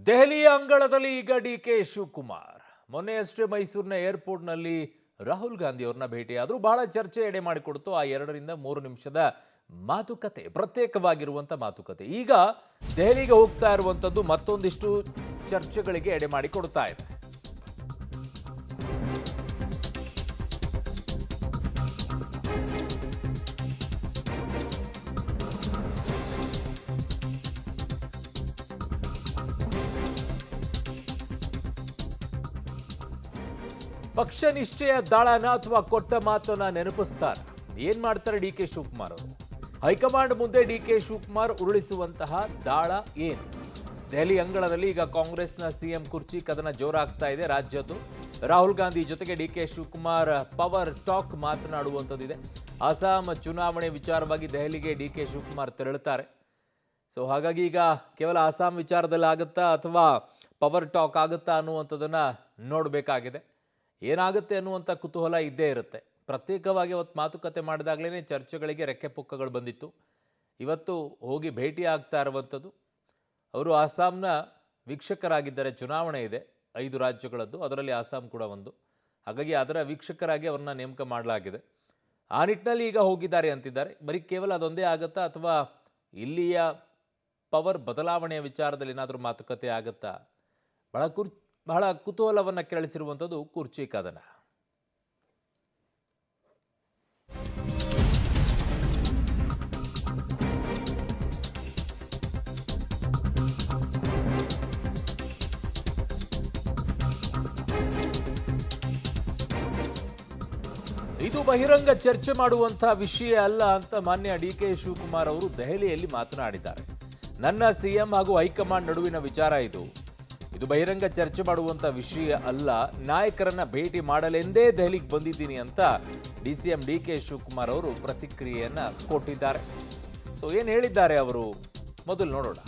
ದೆಹಲಿಯ ಅಂಗಳದಲ್ಲಿ ಈಗ ಡಿಕೆ ಶಿವಕುಮಾರ್ ಮೊನ್ನೆಯಷ್ಟೇ ಮೈಸೂರಿನ ಏರ್ಪೋರ್ಟ್ನಲ್ಲಿ ರಾಹುಲ್ ಗಾಂಧಿ ಅವರನ್ನ ಭೇಟಿಯಾದರೂ ಬಹಳ ಚರ್ಚೆ ಎಡೆ ಮಾಡಿಕೊಡ್ತು ಆ 2 ರಿಂದ 3 ನಿಮಿಷದ ಮಾತುಕತೆ, ಪ್ರತ್ಯೇಕವಾಗಿರುವಂತ ಮಾತುಕತೆ. ಈಗ ದೆಹಲಿಗೆ ಹೋಗ್ತಾ ಇರುವಂತದ್ದು ಮತ್ತೊಂದಿಷ್ಟು ಚರ್ಚೆಗಳಿಗೆ ಎಡೆ ಮಾಡಿಕೊಡ್ತಾ ಇದೆ. ಪಕ್ಷ ನಿಷ್ಠೆಯ ದಾಳನ ಅಥವಾ ಕೊಟ್ಟ ಮಾತನ್ನ ನೆನಪಿಸ್ತಾರೆ. ಏನ್ ಮಾಡ್ತಾರೆ ಡಿಕೆ ಶಿವಕುಮಾರ್ ಅವರು? ಹೈಕಮಾಂಡ್ ಮುಂದೆ ಡಿಕೆ ಶಿವಕುಮಾರ್ ಉರುಳಿಸುವಂತಹ ದಾಳ ಏನು? ದೆಹಲಿ ಅಂಗಳದಲ್ಲಿ ಈಗ ಕಾಂಗ್ರೆಸ್ನ ಸಿಎಂ ಕುರ್ಚಿ ಕದನ ಜೋರಾಗ್ತಾ ಇದೆ ರಾಜ್ಯದ್ದು. ರಾಹುಲ್ ಗಾಂಧಿ ಜೊತೆಗೆ ಡಿಕೆ ಶಿವಕುಮಾರ್ ಪವರ್ ಟಾಕ್ ಮಾತನಾಡುವಂಥದ್ದಿದೆ. ಅಸ್ಸಾಂ ಚುನಾವಣೆ ವಿಚಾರವಾಗಿ ದೆಹಲಿಗೆ ಡಿಕೆ ಶಿವಕುಮಾರ್ ತೆರಳುತ್ತಾರೆ. ಸೊ ಹಾಗಾಗಿ ಈಗ ಕೇವಲ ಅಸ್ಸಾಂ ವಿಚಾರದಲ್ಲಿ ಆಗುತ್ತಾ ಅಥವಾ ಪವರ್ ಟಾಕ್ ಆಗುತ್ತಾ ಅನ್ನುವಂಥದ್ದನ್ನ ನೋಡಬೇಕಾಗಿದೆ. ಏನಾಗುತ್ತೆ ಅನ್ನುವಂಥ ಕುತೂಹಲ ಇದ್ದೇ ಇರುತ್ತೆ. ಪ್ರತ್ಯೇಕವಾಗಿ ಅವತ್ತು ಮಾತುಕತೆ ಮಾಡಿದಾಗಲೇ ಚರ್ಚೆಗಳಿಗೆ ರೆಕ್ಕೆ ಪುಕ್ಕಗಳು ಬಂದಿತ್ತು. ಇವತ್ತು ಹೋಗಿ ಭೇಟಿ ಆಗ್ತಾ ಇರುವಂಥದ್ದು. ಅವರು ಅಸ್ಸಾಂನ ವೀಕ್ಷಕರಾಗಿದ್ದಾರೆ. ಚುನಾವಣೆ ಇದೆ 5 ರಾಜ್ಯಗಳದ್ದು, ಅದರಲ್ಲಿ ಅಸ್ಸಾಂ ಕೂಡ ಒಂದು. ಹಾಗಾಗಿ ಅದರ ವೀಕ್ಷಕರಾಗಿ ಅವ್ರನ್ನ ನೇಮಕ ಮಾಡಲಾಗಿದೆ. ಆ ನಿಟ್ಟಿನಲ್ಲಿ ಈಗ ಹೋಗಿದ್ದಾರೆ ಅಂತಿದ್ದಾರೆ. ಬರೀ ಕೇವಲ ಅದೊಂದೇ ಆಗುತ್ತಾ ಅಥವಾ ಇಲ್ಲಿಯ ಪವರ್ ಬದಲಾವಣೆಯ ವಿಚಾರದಲ್ಲಿ ಏನಾದರೂ ಮಾತುಕತೆ ಆಗುತ್ತಾ? ಬಹಳ ಕುತೂಹಲವನ್ನು ಕೆರಳಿಸಿರುವಂಥದ್ದು ಕುರ್ಚಿ ಕದನ. ಇದು ಬಹಿರಂಗ ಚರ್ಚೆ ಮಾಡುವಂತಹ ವಿಷಯ ಅಲ್ಲ ಅಂತ ಮಾನ್ಯ ಡಿಕೆ ಶಿವಕುಮಾರ್ ಅವರು ದೆಹಲಿಯಲ್ಲಿ ಮಾತನಾಡಿದ್ದಾರೆ. ನನ್ನ ಸಿಎಂ ಹಾಗೂ ಹೈಕಮಾಂಡ್ ನಡುವಿನ ವಿಚಾರ ಇದು ಬಹಿರಂಗ ಚರ್ಚೆ ಮಾಡುವಂಥ ವಿಷಯ ಅಲ್ಲ. ನಾಯಕರನ್ನ ಭೇಟಿ ಮಾಡಲೆಂದೇ ದೆಹಲಿಗೆ ಬಂದಿದ್ದೀನಿ ಅಂತ ಡಿಸಿಎಂ ಡಿಕೆ ಶಿವಕುಮಾರ್ ಅವರು ಪ್ರತಿಕ್ರಿಯೆಯನ್ನ ಕೊಟ್ಟಿದ್ದಾರೆ. ಸೊ ಏನು ಹೇಳಿದ್ದಾರೆ ಅವರು ಮೊದಲು ನೋಡೋಣ.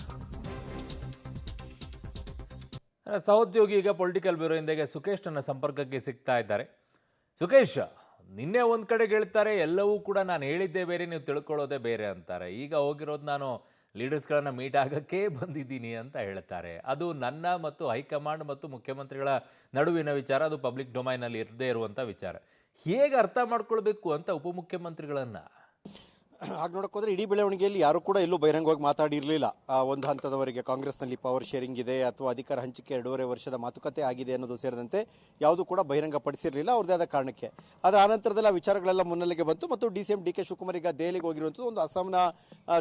ಸಹೋದ್ಯೋಗಿ ಈಗ ಪೊಲಿಟಿಕಲ್ ಬ್ಯೂರೋಯಿಂದ ಸುಖೇಶ್ ನನ್ನ ಸಂಪರ್ಕಕ್ಕೆ ಸಿಗ್ತಾ ಇದ್ದಾರೆ. ಸುಖೇಶ್, ನಿನ್ನೆ ಒಂದು ಕಡೆಗೆ ಹೇಳ್ತಾರೆ ಎಲ್ಲವೂ ಕೂಡ ನಾನು ಹೇಳಿದ್ದೇ ಬೇರೆ, ನೀವು ತಿಳ್ಕೊಳ್ಳೋದೇ ಬೇರೆ ಅಂತಾರೆ. ಈಗ ಹೋಗಿರೋದು ನಾನು ಲೀಡರ್ಸ್ಗಳನ್ನು ಮೀಟ್ ಆಗೋಕ್ಕೆ ಬಂದಿದ್ದೀನಿ ಅಂತ ಹೇಳ್ತಾರೆ. ಅದು ನನ್ನ ಮತ್ತು ಹೈಕಮಾಂಡ್ ಮತ್ತು ಮುಖ್ಯಮಂತ್ರಿಗಳ ನಡುವಿನ ವಿಚಾರ, ಅದು ಪಬ್ಲಿಕ್ ಡೊಮೈನಲ್ಲಿ ಇರದೇ ಇರುವಂಥ ವಿಚಾರ. ಹೇಗೆ ಅರ್ಥ ಮಾಡ್ಕೊಳ್ಬೇಕು ಅಂತ ಉಪಮುಖ್ಯಮಂತ್ರಿಗಳನ್ನು? ಹಾಗೆ ನೋಡೋಕ್ಕೋದ್ರೆ ಇಡೀ ಬೆಳವಣಿಗೆಯಲ್ಲಿ ಯಾರು ಕೂಡ ಎಲ್ಲೂ ಬಹಿರಂಗವಾಗಿ ಮಾತಾಡಿರಲಿಲ್ಲ. ಒಂದು ಹಂತದವರೆಗೆ ಕಾಂಗ್ರೆಸ್ನಲ್ಲಿ ಪವರ್ ಶೇರಿಂಗ್ ಇದೆ ಅಥವಾ ಅಧಿಕಾರ ಹಂಚಿಕೆ 2.5 ವರ್ಷದ ಮಾತುಕತೆ ಆಗಿದೆ ಅನ್ನೋದು ಸೇರಿದಂತೆ ಯಾವುದು ಕೂಡ ಬಹಿರಂಗ ಪಡಿಸಿರಲಿಲ್ಲ ಅವ್ರದೇ ಆದ ಕಾರಣಕ್ಕೆ. ಆದರೆ ಆನಂತರದಲ್ಲಿ ಆ ವಿಚಾರಗಳೆಲ್ಲ ಮುನ್ನೆಲೆಗೆ ಬಂತು ಮತ್ತು ಡಿಸಿಎಂ ಡಿಕೆ ಶಿವಕುಮಾರ್ ಈಗ ದೆಹಲಿಗೆ ಹೋಗಿರುವಂಥದ್ದು ಒಂದು ಅಸ್ಸಾಂನ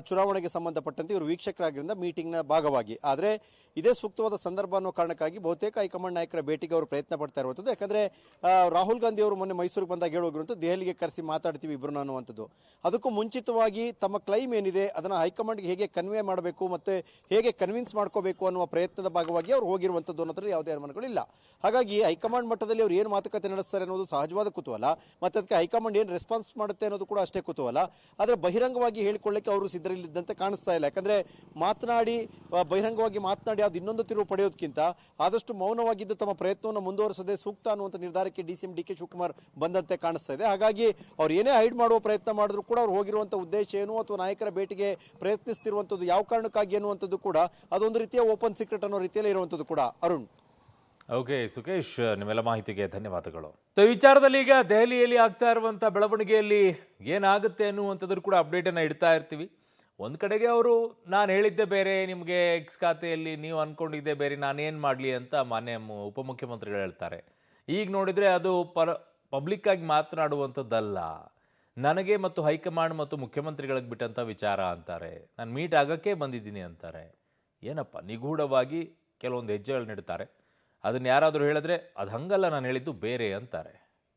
ಚುನಾವಣೆಗೆ ಸಂಬಂಧಪಟ್ಟಂತೆ ಇವರು ವೀಕ್ಷಕರಾಗಿರೋದ್ರಿಂದ ಮೀಟಿಂಗ್ನ ಭಾಗವಾಗಿ. ಆದರೆ ಇದೇ ಸೂಕ್ತವಾದ ಸಂದರ್ಭ ಅನ್ನೋ ಕಾರಣಕ್ಕಾಗಿ ಬಹುತೇಕ ಹೈಕಮಾಂಡ್ ನಾಯಕರ ಭೇಟಿಗೆ ಅವರು ಪ್ರಯತ್ನ ಪಡ್ತಾ ಇರುವಂಥದ್ದು. ಯಾಕಂದರೆ ರಾಹುಲ್ ಗಾಂಧಿ ಅವರು ಮೊನ್ನೆ ಮೈಸೂರಿಗೆ ಬಂದಾಗ ಹೇಳೋಗಿರುವಂಥದ್ದು ದೆಹಲಿಗೆ ಕರೆಸಿ ಮಾತಾಡ್ತೀವಿ ಇಬ್ಬರು ಅನ್ನುವಂಥದ್ದು. ಅದಕ್ಕೂ ಮುಂಚಿತವಾಗಿ ತಮ್ಮ ಕ್ಲೈಮ್ ಏನಿದೆ ಅದನ್ನು ಹೈಕಮಾಂಡ್ಗೆ ಹೇಗೆ ಕನ್ವೆ ಮಾಡಬೇಕು ಮತ್ತು ಹೇಗೆ ಕನ್ವಿನ್ಸ್ ಮಾಡ್ಕೋಬೇಕು ಅನ್ನುವ ಪ್ರಯತ್ನದ ಭಾಗವಾಗಿ ಅವರು ಹೋಗಿರುವಂಥದ್ದು ಅನ್ನೋದ್ರಲ್ಲಿ ಯಾವುದೇ ಅನುಮಾನಗಳಿಲ್ಲ. ಹಾಗಾಗಿ ಹೈಕಮಾಂಡ್ ಮಟ್ಟದಲ್ಲಿ ಅವರು ಏನು ಮಾತುಕತೆ ನಡೆಸ್ತಾರೆ ಅನ್ನೋದು ಸಹಜವಾದ ಕುತೂಹಲ, ಮತ್ತು ಅದಕ್ಕೆ ಹೈಕಮಾಂಡ್ ಏನು ರೆಸ್ಪಾನ್ಸ್ ಮಾಡುತ್ತೆ ಅನ್ನೋದು ಕೂಡ ಅಷ್ಟೇ ಕುತೂಹಲ. ಆದರೆ ಬಹಿರಂಗವಾಗಿ ಹೇಳಿಕೊಳ್ಳಕ್ಕೆ ಅವರು ಸಿದ್ಧರಿಲ್ಲದಂತೆ ಕಾಣಿಸ್ತಾ ಇಲ್ಲ. ಯಾಕಂದರೆ ಬಹಿರಂಗವಾಗಿ ಮಾತನಾಡಿ ಅದು ಇನ್ನೊಂದು ತಿರುವು ಪಡೆಯೋದಕ್ಕಿಂತ ಆದಷ್ಟು ಮೌನವಾಗಿದ್ದು ತಮ್ಮ ಪ್ರಯತ್ನವನ್ನು ಮುಂದುವರಿಸದೆ ಸೂಕ್ತ ಅನ್ನುವಂಥ ನಿರ್ಧಾರಕ್ಕೆ ಡಿಸಿಎಂ ಡಿಕೆ ಶಿವಕುಮಾರ್ ಬಂದಂತೆ ಕಾಣಿಸ್ತಾ ಇದೆ. ಹಾಗಾಗಿ ಅವ್ರು ಏನೇ ಹೈಡ್ ಮಾಡುವ ಪ್ರಯತ್ನ ಮಾಡಿದ್ರು ಕೂಡ ಅವ್ರು ಹೋಗಿರುವಂಥ ಉದ್ದೇಶ ಏನು ಅಥವಾ ನಾಯಕರ ಭೇಟಿಗೆ ಪ್ರಯತ್ನಿಸ್ತಿರುವಂಥದ್ದು ಯಾವ ಕಾರಣಕ್ಕಾಗಿ ಅನ್ನುವಂಥದ್ದು ಕೂಡ ಅದೊಂದು ರೀತಿಯ ಓಪನ್ ಸೀಕ್ರೆಟ್ ಅನ್ನೋ ರೀತಿಯಲ್ಲಿ ಇರುವಂಥದ್ದು ಕೂಡ. ಅರುಣ್. ಓಕೆ ಸುಖೇಶ್, ನಿಮ್ಮೆಲ್ಲ ಮಾಹಿತಿಗೆ ಧನ್ಯವಾದಗಳು. ಸೊ ಈ ವಿಚಾರದಲ್ಲಿ ಈಗ ದೆಹಲಿಯಲ್ಲಿ ಆಗ್ತಾ ಇರುವಂಥ ಬೆಳವಣಿಗೆಯಲ್ಲಿ ಏನಾಗುತ್ತೆ ಅನ್ನುವಂಥದ್ದು ಕೂಡ ಅಪ್ಡೇಟನ್ನು ಇಡ್ತಾ ಇರ್ತೀವಿ. ಒಂದು ಕಡೆಗೆ ಅವರು ನಾನು ಹೇಳಿದ್ದೆ ಬೇರೆ, ನಿಮಗೆ ಎಕ್ಸ್ ಖಾತೆಯಲ್ಲಿ ನೀವು ಅಂದ್ಕೊಂಡಿದ್ದೆ ಬೇರೆ, ನಾನೇನು ಮಾಡಲಿ ಅಂತ ಮಾನ್ಯ ಉಪಮುಖ್ಯಮಂತ್ರಿಗಳು ಹೇಳ್ತಾರೆ. ಈಗ ನೋಡಿದರೆ ಅದು ಪಬ್ಲಿಕ್ಕಾಗಿ ಮಾತನಾಡುವಂಥದ್ದಲ್ಲ, ನನಗೆ ಮತ್ತು ಹೈಕಮಾಂಡ್ ಮತ್ತು ಮುಖ್ಯಮಂತ್ರಿಗಳಿಗೆ ಬಿಟ್ಟಂಥ ವಿಚಾರ ಅಂತಾರೆ. ನಾನು ಮೀಟ್ ಆಗೋಕ್ಕೆ ಬಂದಿದ್ದೀನಿ ಅಂತಾರೆ. ಏನಪ್ಪ ನಿಗೂಢವಾಗಿ ಕೆಲವೊಂದು ಹೆಜ್ಜೆಗಳು ನೀಡ್ತಾರೆ. ಅದನ್ನು ಯಾರಾದರೂ ಹೇಳಿದ್ರೆ ಅದು ಹಂಗಲ್ಲ, ನಾನು ಹೇಳಿದ್ದು ಬೇರೆ ಅಂತಾರೆ.